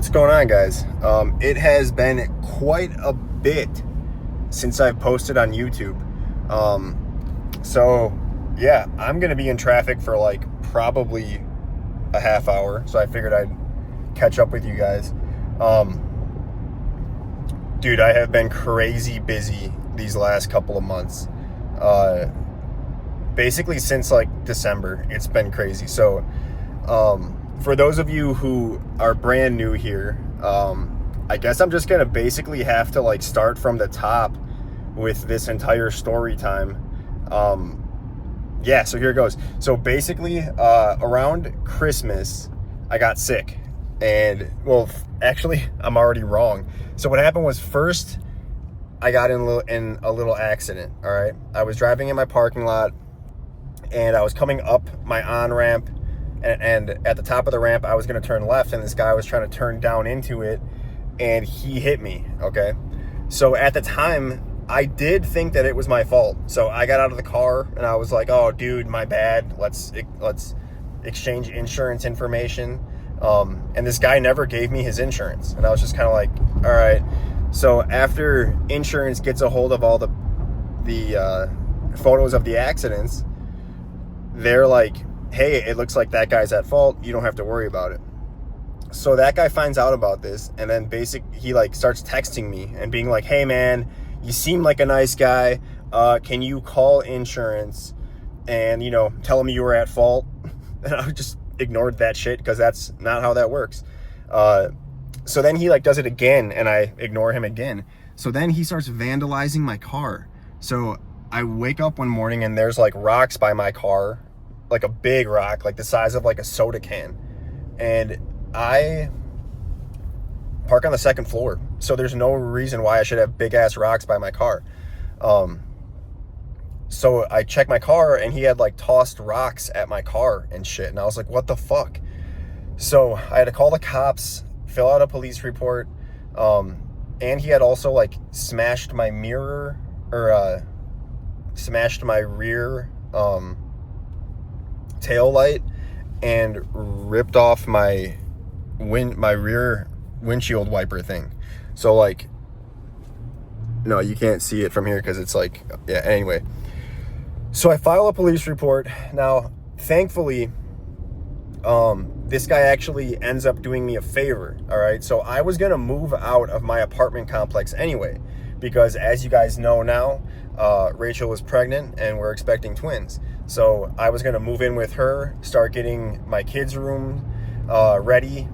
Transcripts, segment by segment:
What's going on, guys? It has been quite a bit since I've posted on YouTube. So yeah, I'm gonna be in traffic for like probably a half hour, so I figured I'd catch up with you guys. Dude, I have been crazy busy these last couple of months. Basically since like December, it's been crazy. So for those of you who are brand new here, I guess I'm just gonna basically have to like start from the top with this entire story time. Yeah, so here it goes. So basically, around Christmas, I got sick. And, well, actually, I'm already wrong. So what happened was, first, I got in a little accident, all right? I was driving in my parking lot, and I was coming up my on-ramp, and at the top of the ramp, I was going to turn left, and this guy was trying to turn down into it, and he hit me, okay? So at the time, I did think that it was my fault. So I got out of the car and I was like, oh, dude, my bad. Let's exchange insurance information. And this guy never gave me his insurance. And I was just kind of like, all right. So after insurance gets a hold of all the photos of the accidents, they're like, hey, it looks like that guy's at fault. You don't have to worry about it. So that guy finds out about this, and then he like starts texting me and being like, hey man, you seem like a nice guy. Can you call insurance and, tell them you were at fault? And I just ignored that shit because that's not how that works. So then he like does it again and I ignore him again. So then he starts vandalizing my car. So I wake up one morning and there's like rocks by my car, like a big rock, like the size of like a soda can. And I park on the second floor, so there's no reason why I should have big ass rocks by my car. So I checked my car and he had like tossed rocks at my car and shit, and I was like, what the fuck? So I had to call the cops, fill out a police report, and he had also like smashed my mirror, or smashed my rear tail light and ripped off my rear windshield wiper thing. So like, no, you can't see it from here because it's like, yeah, anyway. So I file a police report. Now, thankfully, this guy actually ends up doing me a favor, all right? So I was gonna move out of my apartment complex anyway, because as you guys know now, Rachel was pregnant and we're expecting twins. So I was gonna move in with her, start getting my kids' room ready,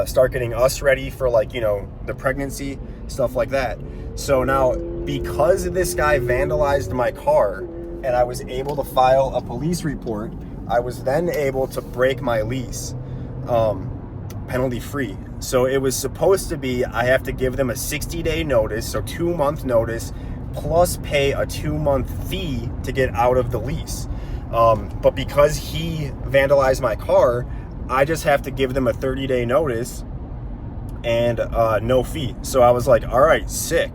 start getting us ready for like, the pregnancy, stuff like that. So now, because this guy vandalized my car and I was able to file a police report, I was then able to break my lease, penalty free. So it was supposed to be, I have to give them a 60-day notice, so 2-month notice, plus pay a 2-month fee to get out of the lease. But because he vandalized my car, I just have to give them a 30-day notice and no fee. So I was like, all right, sick.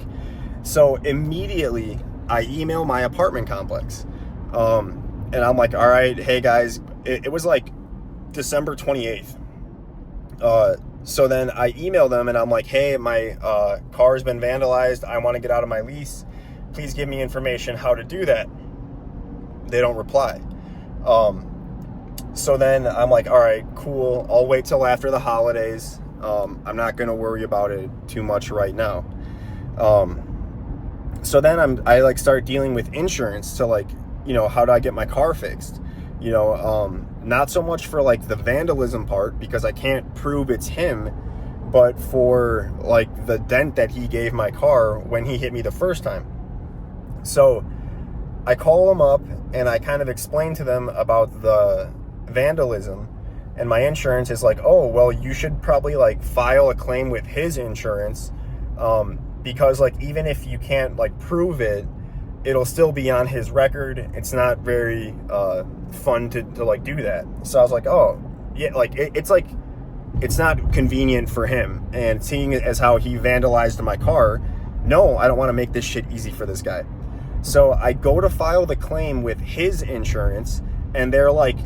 So immediately I email my apartment complex. And I'm like, all right, hey guys, it was like December 28th. So then I email them and I'm like, hey, my car's been vandalized. I want to get out of my lease. Please give me information how to do that. They don't reply. So then I'm like, all right, cool. I'll wait till after the holidays. I'm not going to worry about it too much right now. So then I like start dealing with insurance to like, how do I get my car fixed? Not so much for like the vandalism part because I can't prove it's him, but for like the dent that he gave my car when he hit me the first time. So I call him up and I kind of explain to them about the vandalism, and my insurance is like, oh, well, you should probably like file a claim with his insurance, because like even if you can't like prove it, it'll still be on his record. It's not very fun to like do that. So I was like, oh yeah, like it's like it's not convenient for him, and seeing it as how he vandalized my car, no, I don't want to make this shit easy for this guy. So I go to file the claim with his insurance and they're like,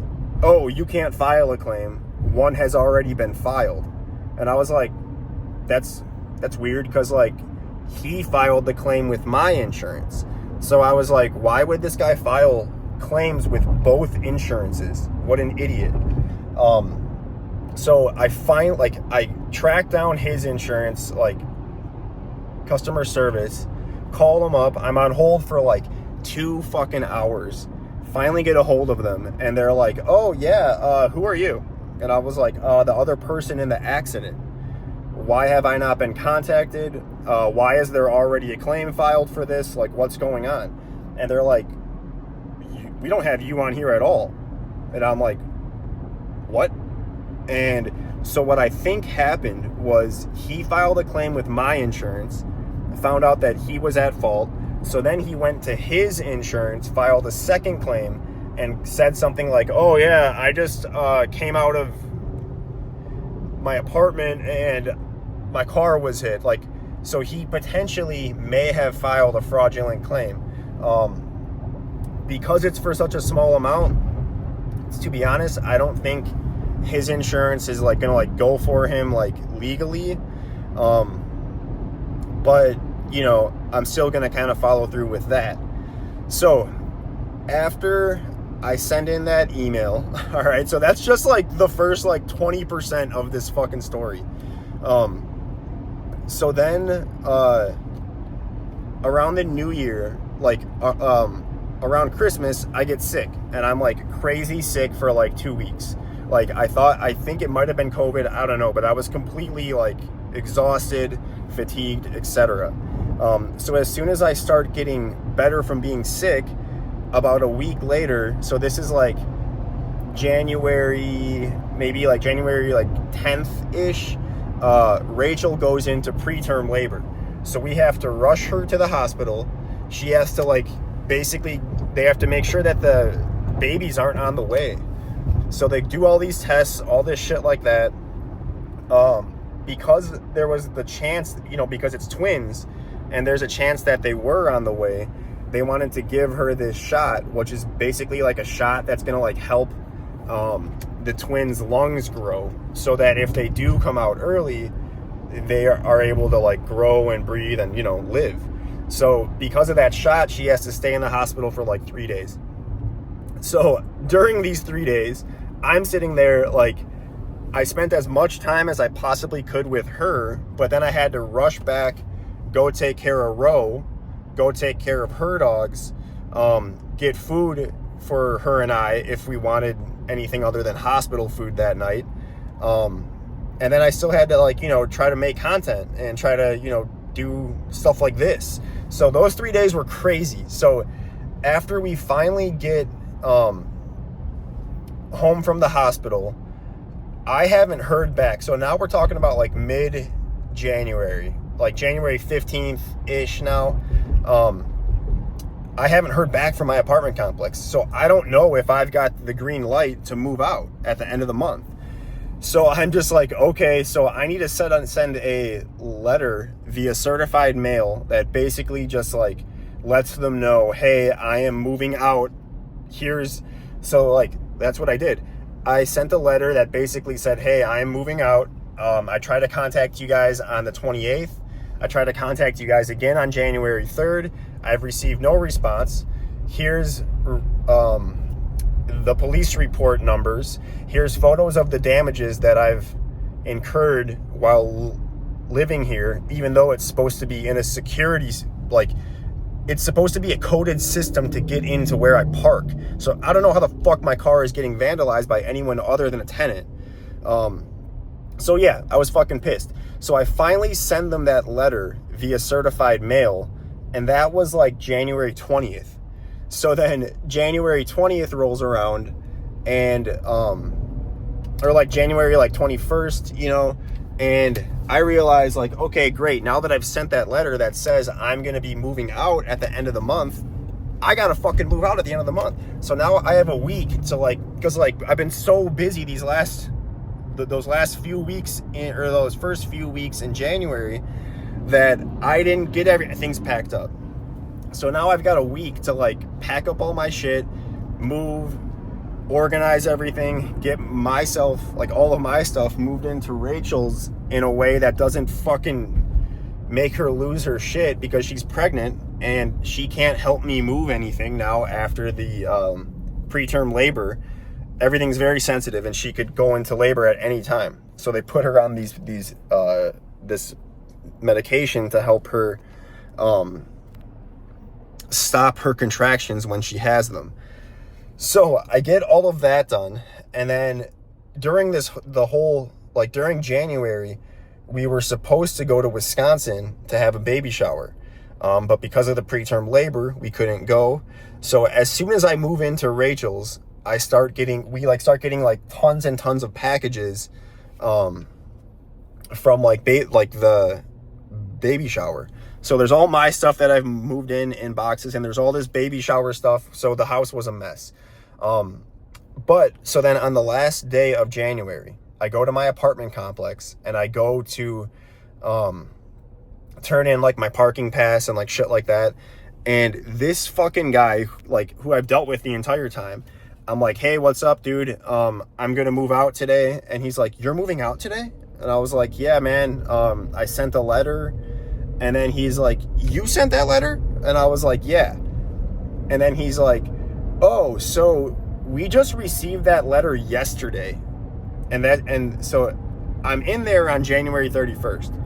oh, you can't file a claim, one has already been filed. And I was like, that's weird, because like he filed the claim with my insurance. So I was like, why would this guy file claims with both insurances? What an idiot. So I tracked down his insurance, like customer service, call them up. I'm on hold for like 2 fucking hours. Finally get a hold of them, and they're like, oh yeah, who are you? And I was like, the other person in the accident. Why have I not been contacted? Why is there already a claim filed for this? Like, what's going on? And they're like, we don't have you on here at all. And I'm like, what? And so what I think happened was he filed a claim with my insurance, found out that he was at fault. So then he went to his insurance, filed a second claim, and said something like, oh yeah, I just came out of my apartment and my car was hit. Like, so he potentially may have filed a fraudulent claim. Because it's for such a small amount, to be honest, I don't think his insurance is like gonna like go for him like legally. But you know, I'm still gonna kind of follow through with that. So after I send in that email, all right, so that's just like the first like 20% of this fucking story. So then around the new year, like around Christmas, I get sick, and I'm like crazy sick for like 2 weeks. Like I think it might have been COVID, I don't know, but I was completely like exhausted, fatigued, etc. So as soon as I start getting better from being sick, about a week later, so this is like January, maybe like January like 10th-ish, Rachel goes into preterm labor. So we have to rush her to the hospital. She has to like, basically, they have to make sure that the babies aren't on the way. So they do all these tests, all this shit like that. Because there was the chance, you know, because it's twins, and there's a chance that they were on the way, they wanted to give her this shot, which is basically like a shot that's going to like help the twins' lungs grow, so that if they do come out early, they are able to like grow and breathe and, you know, live. So because of that shot, she has to stay in the hospital for like 3 days. So during these 3 days, I'm sitting there like, I spent as much time as I possibly could with her, but then I had to rush back, go take care of Ro, go take care of her dogs, get food for her and I if we wanted anything other than hospital food that night. And then I still had to like, you know, try to make content and try to, you know, do stuff like this. So those 3 days were crazy. So after we finally get home from the hospital, I haven't heard back. So now we're talking about like mid-January, like January 15th-ish now. I haven't heard back from my apartment complex. So I don't know if I've got the green light to move out at the end of the month. So I'm just like, okay, so I need to send a letter via certified mail that basically just like lets them know, hey, I am moving out. So like, that's what I did. I sent a letter that basically said, hey, I am moving out. I tried to contact you guys on the 28th. I tried to contact you guys again on January 3rd. I've received no response. Here's the police report numbers. Here's photos of the damages that I've incurred while living here, even though it's supposed to be in a security, like, it's supposed to be a coded system to get into where I park. So I don't know how the fuck my car is getting vandalized by anyone other than a tenant. So yeah, I was fucking pissed. So I finally send them that letter via certified mail, and that was like January 20th. So then January 20th rolls around, and or like January like 21st, you know, and I realized like, okay, great. Now that I've sent that letter that says I'm going to be moving out at the end of the month, I got to fucking move out at the end of the month. So now I have a week to like, because like I've been so busy those last few weeks those first few weeks in January that I didn't get everything's packed up. So now I've got a week to like pack up all my shit, move, organize everything, get myself, like all of my stuff, moved into Rachel's in a way that doesn't fucking make her lose her shit because she's pregnant and she can't help me move anything now after the preterm labor. Everything's very sensitive and she could go into labor at any time. So they put her on this medication to help her stop her contractions when she has them. So I get all of that done, and then during during January, we were supposed to go to Wisconsin to have a baby shower, but because of the preterm labor, we couldn't go. So as soon as I move into Rachel's, we start getting like tons and tons of packages from the baby shower. So there's all my stuff that I've moved in boxes, and there's all this baby shower stuff. So the house was a mess. But so then on the last day of January, I go to my apartment complex and I go to turn in like my parking pass and like shit like that. And this fucking guy, like, who I've dealt with the entire time, I'm like, hey, what's up, dude? I'm gonna move out today. And he's like, you're moving out today? And I was like, yeah, man. I sent a letter. And then he's like, you sent that letter? And I was like, yeah. And then he's like, oh, so we just received that letter yesterday. And so I'm in there on January 31st.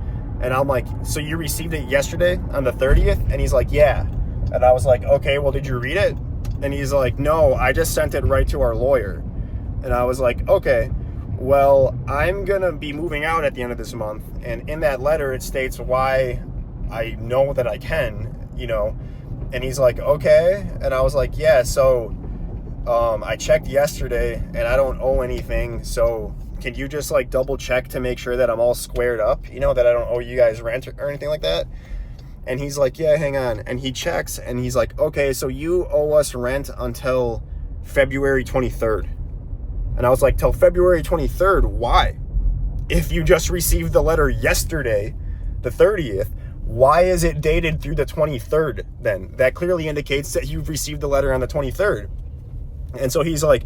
And I'm like, so you received it yesterday on the 30th? And he's like, yeah. And I was like, okay, well, did you read it? And he's like, no, I just sent it right to our lawyer. And I was like, okay, well, I'm going to be moving out at the end of this month. And in that letter, it states why I know that I can, you know. And he's like, okay. And I was like, yeah, so I checked yesterday and I don't owe anything. So can you just like double check to make sure that I'm all squared up, you know, that I don't owe you guys rent or anything like that? And he's like, yeah, hang on. And he checks and he's like, okay, so you owe us rent until February 23rd. And I was like, till February 23rd, why? If you just received the letter yesterday, the 30th, why is it dated through the 23rd then? That clearly indicates that you've received the letter on the 23rd. And so he's like,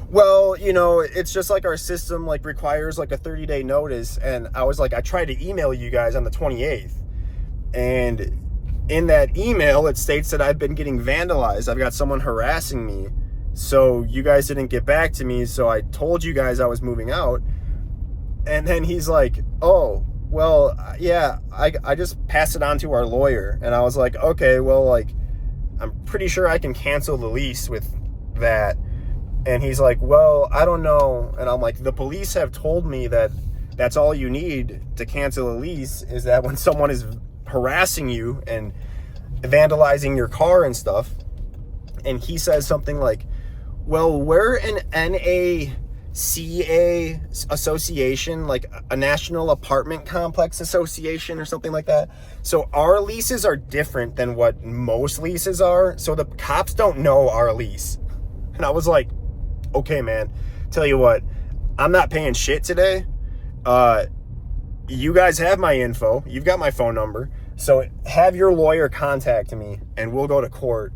well, you know, it's just like our system like requires like a 30-day notice. And I was like, I tried to email you guys on the 28th. And in that email, it states that I've been getting vandalized. I've got someone harassing me. So you guys didn't get back to me. So I told you guys I was moving out. And then he's like, oh, well, yeah, I just passed it on to our lawyer. And I was like, okay, well, like, I'm pretty sure I can cancel the lease with that. And he's like, well, I don't know. And I'm like, the police have told me that that's all you need to cancel a lease, is that when someone is harassing you and vandalizing your car and stuff. And he says something like, well, we're an NACA association, like a National Apartment Complex Association or something like that. So our leases are different than what most leases are. So the cops don't know our lease. And I was like, okay, man, tell you what, I'm not paying shit today. You guys have my info. You've got my phone number. So have your lawyer contact me and we'll go to court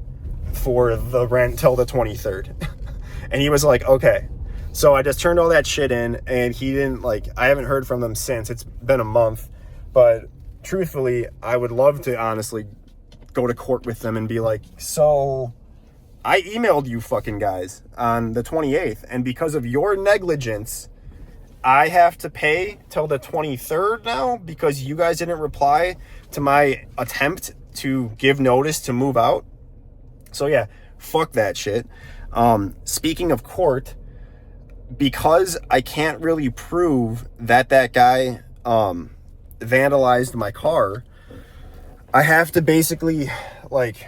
for the rent till the 23rd. And he was like, okay. So I just turned all that shit in, and he didn't, like, I haven't heard from them since. It's been a month. But truthfully, I would love to honestly go to court with them and be like, so I emailed you fucking guys on the 28th, and because of your negligence, I have to pay till the 23rd now because you guys didn't reply to my attempt to give notice to move out. So yeah, fuck that shit. Speaking of court, because I can't really prove that guy vandalized my car, I have to basically, like,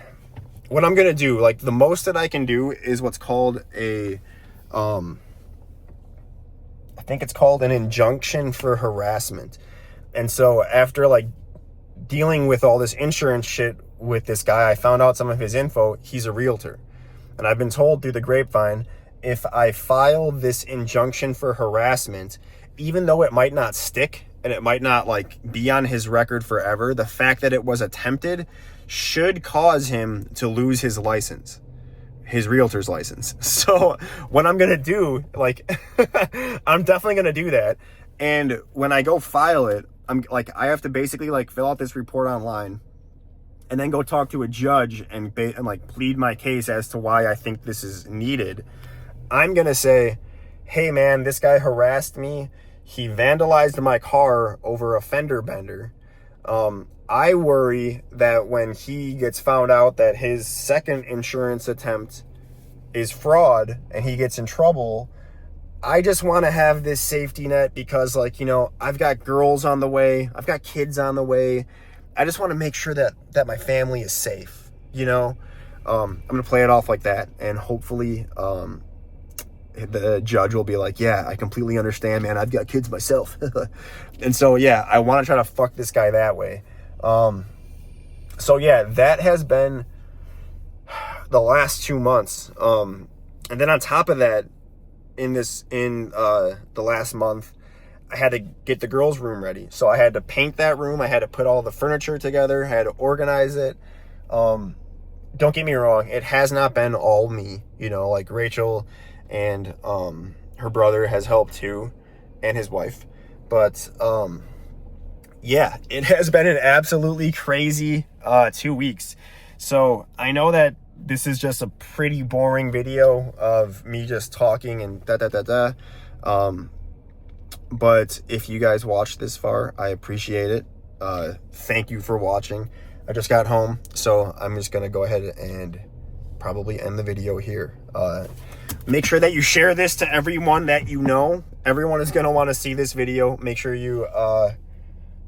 what I'm gonna do, like, the most that I can do is what's called a I think it's called an injunction for harassment. And so after like dealing with all this insurance shit with this guy, I found out some of his info. He's a realtor. And I've been told through the grapevine, if I file this injunction for harassment, even though it might not stick and it might not like be on his record forever, the fact that it was attempted should cause him to lose his license. his realtor's license. So what I'm going to do, like, I'm definitely going to do that. And when I go file it, I'm like, I have to basically like fill out this report online and then go talk to a judge and like plead my case as to why I think this is needed. I'm going to say, hey man, this guy harassed me. He vandalized my car over a fender bender. I worry that when he gets found out that his second insurance attempt is fraud and he gets in trouble, I just want to have this safety net because, like, you know, I've got girls on the way. I've got kids on the way. I just want to make sure that my family is safe, you know? I'm going to play it off like that, and hopefully the judge will be like, yeah, I completely understand, man. I've got kids myself. And so, yeah, I want to try to fuck this guy that way. So, yeah, that has been the last 2 months. And then on top of that, in the last month, I had to get the girls' room ready. So I had to paint that room. I had to put all the furniture together. I had to organize it. Don't get me wrong. It has not been all me, you know, like Rachel and her brother has helped too, and his wife. But yeah, it has been an absolutely crazy 2 weeks. So I know that this is just a pretty boring video of me just talking and but if you guys watched this far, I appreciate it. Thank you for watching. I just got home, so I'm just gonna go ahead and probably end the video here. Make sure that you share this to everyone that you know. Everyone is gonna want to see this video. Make sure you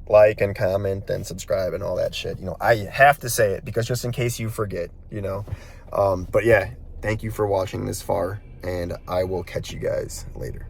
like and comment and subscribe and all that shit. You know, I have to say it because just in case you forget, you know. But yeah, thank you for watching this far, and I will catch you guys later.